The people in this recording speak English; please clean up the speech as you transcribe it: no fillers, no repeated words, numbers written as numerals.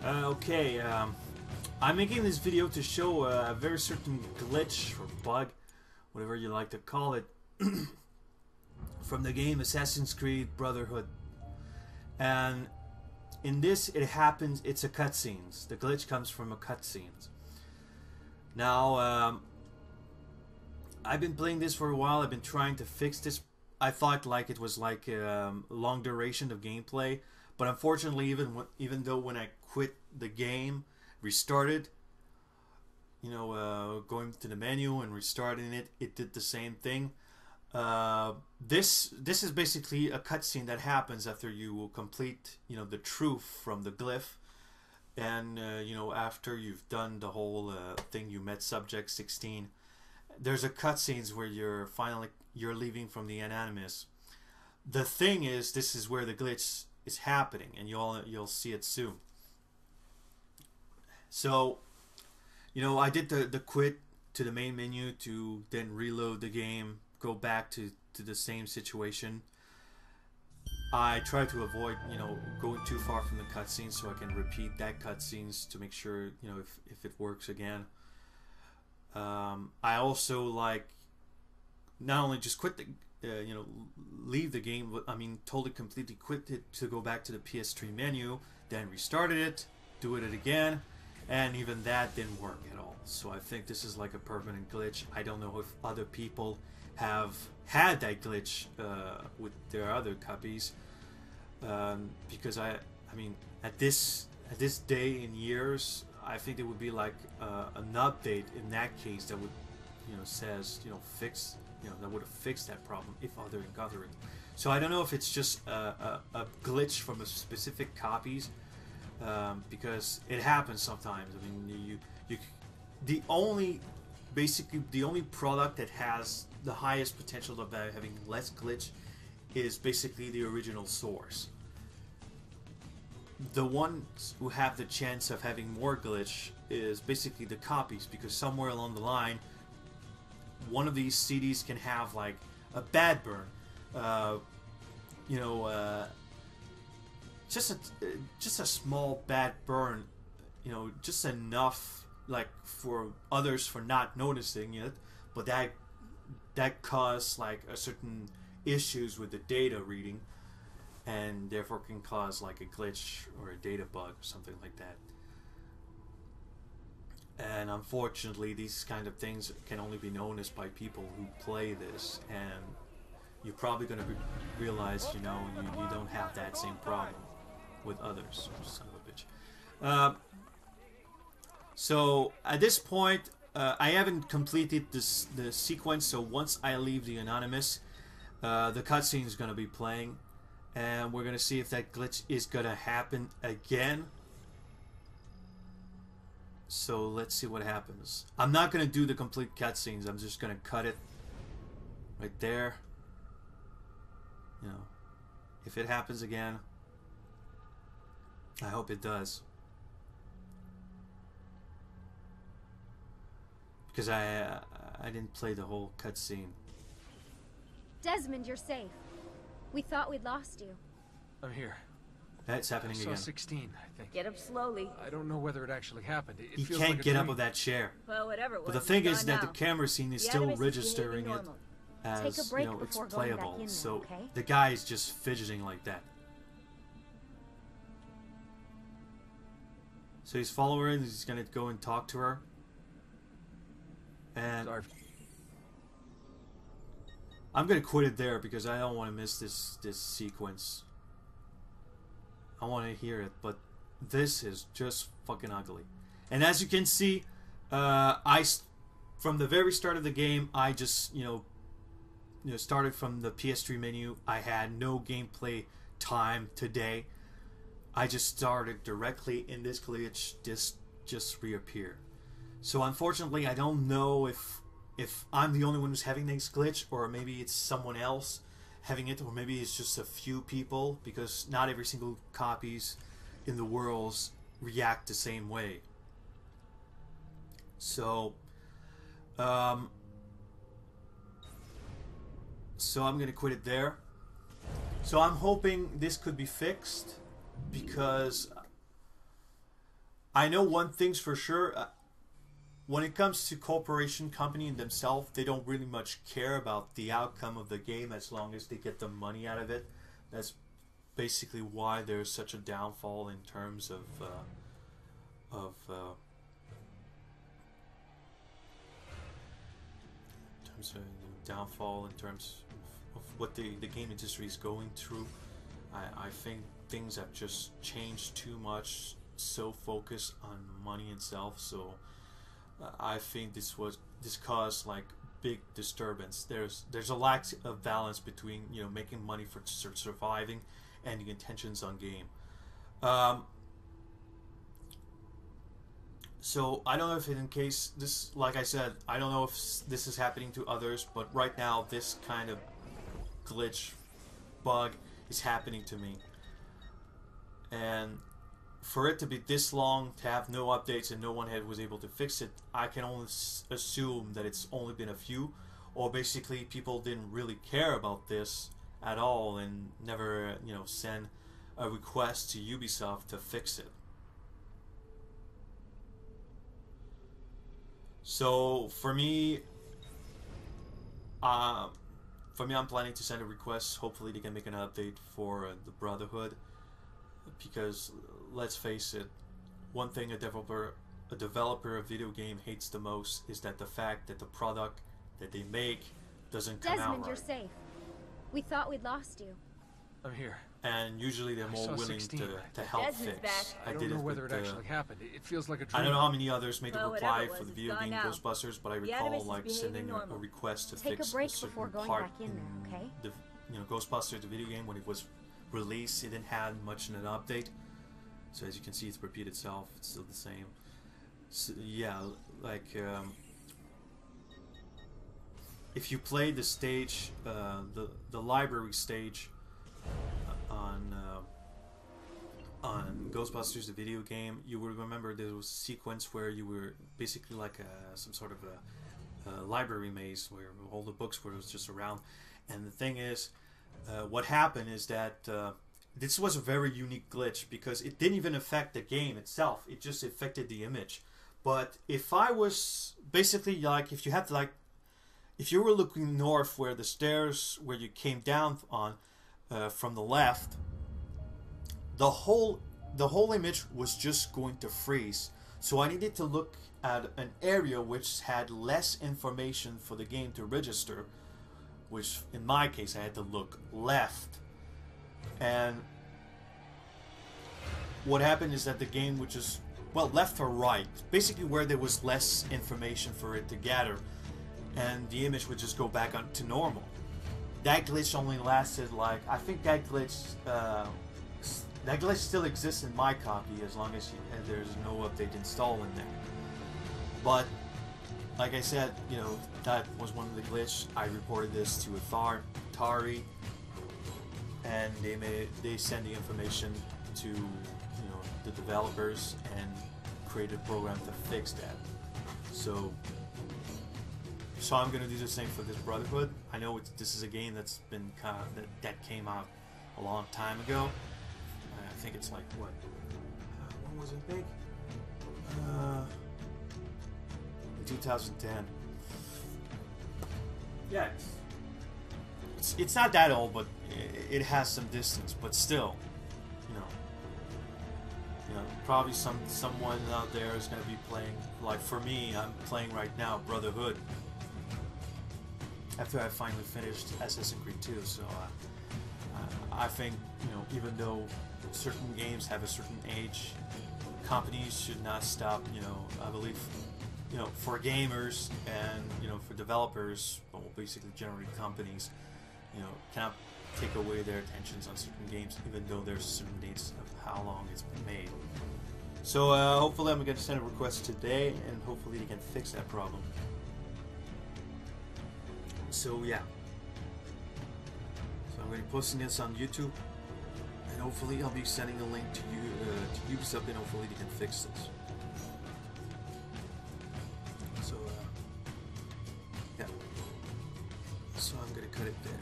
Okay, I'm making this video to show a very certain glitch or bug, whatever you like to call it, from the game Assassin's Creed Brotherhood. And in this, it happens, it's a cutscenes. The glitch comes from a cutscenes. Now, I've been playing this for a while. I've been trying to fix this. I thought like it was like a long duration of gameplay, but unfortunately, even though when I quit the game, restarted, going to the menu and restarting it, it did the same thing. This is basically a cutscene that happens after you will complete the truth from the glyph, and after you've done the whole thing, you met subject 16. There's a cutscenes where you're leaving from the Anonymous. The thing is, this is where the glitch is happening, and you'll see it soon. So, I did the quit to the main menu to then reload the game, go back to the same situation. I try to avoid, going too far from the cutscenes so I can repeat that cutscenes to make sure, if it works again. I also not only just quit the, leave the game, but totally completely quit it to go back to the PS3 menu, then restarted it, do it again, and even that didn't work at all. So I think this is like a permanent glitch. I don't know if other people have had that glitch with their other copies, because at this day in years, I think there would be like an update in that case that would says fix that would have fixed that problem if other encounter it. So I don't know if it's just a glitch from a specific copies, because it happens sometimes. The only product that has the highest potential of having less glitch is basically the original source. The ones who have the chance of having more glitch is basically the copies, because somewhere along the line, one of these CDs can have like a bad burn, just a small bad burn, just enough like for others for not noticing it, but that caused like a certain issues with the data reading, and therefore can cause like a glitch or a data bug or something like that. And unfortunately, these kind of things can only be noticed by people who play this, and you're probably going to realize, you don't have that same problem with others. Son of a bitch. So at this point, I haven't completed the sequence. So once I leave the Anonymous, the cutscene is going to be playing, and we're going to see if that glitch is going to happen again. So let's see what happens. I'm not going to do the complete cutscenes. I'm just going to cut it right there. If it happens again, I hope it does. Because I didn't play the whole cutscene. Desmond, you're safe. We thought we'd lost you. I'm here. That's happening I saw again. 16, I think. Get up slowly. I don't know whether it actually happened. He feels can't like a get up dream. of that chair. Well, whatever it was. But the thing is gone that now. the camera scene is The still Animus is registering behaving it normal. as, Take a break it's before going back playable. in So there, okay? the guy is just fidgeting like that. So he's following her, and he's gonna go and talk to her. And Sorry. I'm gonna quit it there because I don't want to miss this sequence. I want to hear it, but this is just fucking ugly. And as you can see, from the very start of the game, I just started from the PS3 menu. I had no gameplay time today. I just started directly in this glitch. This just reappeared. So unfortunately, I don't know if I'm the only one who's having this glitch, or maybe it's someone else having it, or maybe it's just a few people, because not every single copies in the worlds react the same way. So so I'm gonna quit it there. So I'm hoping this could be fixed, because I know one thing's for sure. When it comes to corporation company in themselves, they don't really much care about the outcome of the game as long as they get the money out of it. That's basically why there's such a downfall in terms of downfall in terms of what the game industry is going through. I think things have just changed too much, so focused on money itself. So I think this caused like big disturbance. There's a lack of balance between making money for surviving and the intentions on game. So I don't know if in case this, like I said, I don't know if this is happening to others, but right now this kind of glitch bug is happening to me. And for it to be this long, to have no updates and no one was able to fix it, I can only assume that it's only been a few, or basically people didn't really care about this at all and never send a request to Ubisoft to fix it. So for me, I'm planning to send a request. Hopefully they can make an update for the Brotherhood, because let's face it, one thing a developer of video game hates the most is that the fact that the product that they make doesn't come out right. Desmond, you're safe. We thought we'd lost you. I'm here. And usually they're more willing 16, to help Desmond's fix. back. I don't know whether it actually happened. It feels like a dream. I don't know how many others made a Well, reply whatever it for was, the it's video gone game now. Ghostbusters, but I The recall Animus is like behaving sending a normal. request to Take fix a break certain before going part back in there, okay? the Ghostbusters the video game. When it was released, it didn't have much in an update, so as you can see it's repeat itself. It's still the same. So, yeah, like if you play the stage, the library stage on Ghostbusters the video game, you will remember there was a sequence where you were basically like some sort of a library maze where all the books were just around. And the thing is, what happened is that this was a very unique glitch because it didn't even affect the game itself, it just affected the image. But if I was basically like, if you were looking north where the stairs where you came down on from the left, the whole image was just going to freeze. So I needed to look at an area which had less information for the game to register, which in my case I had to look left. And what happened is that the game would just, well, left or right, basically where there was less information for it to gather, and the image would just go back on to normal. That glitch only lasted like, I think that glitch still exists in my copy as long as there's no update installed in there. But like I said, that was one of the glitch. I reported this to Atari, and they send the information to the developers and create a program to fix that. So I'm gonna do the same for this Brotherhood. I know this is a game that's been that came out a long time ago. I think it's like what? When was it big? In 2010. Yeah, it's not that old, but it has some distance. But still, probably someone out there is going to be playing. Like for me, I'm playing right now Brotherhood. After I finally finished Assassin's Creed 2, so I think even though certain games have a certain age, companies should not stop. I believe for gamers and for developers, well, basically generally companies, cannot take away their attentions on certain games, even though there's certain dates of how long it's been made. So hopefully I'm going to send a request today, and hopefully they can fix that problem. So yeah, so I'm going to be posting this on YouTube, and hopefully I'll be sending a link to you to Ubisoft, and hopefully they can fix this. So yeah, so I'm going to cut it there.